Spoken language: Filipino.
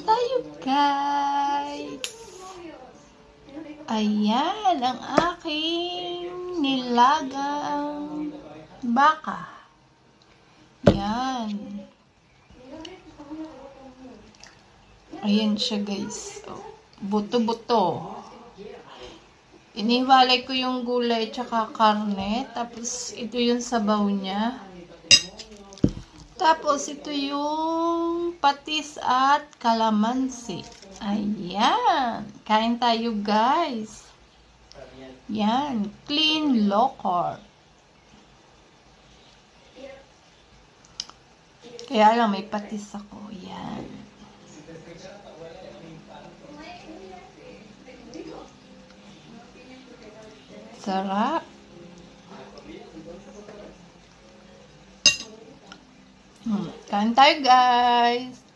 tayo, guys. Ayan ang aking nilagang baka. Yan. Ayan siya, guys. Buto-buto. Iniwalay ko yung gulay tsaka karne. Tapos, ito yung sabaw niya. Tapos, ito yung patis at kalamansi. Ayan. Kain tayo, guys. Yan. Clean, low carb. Kaya lang, may patis ako. Yan. Sarap. Kain tayo, guys.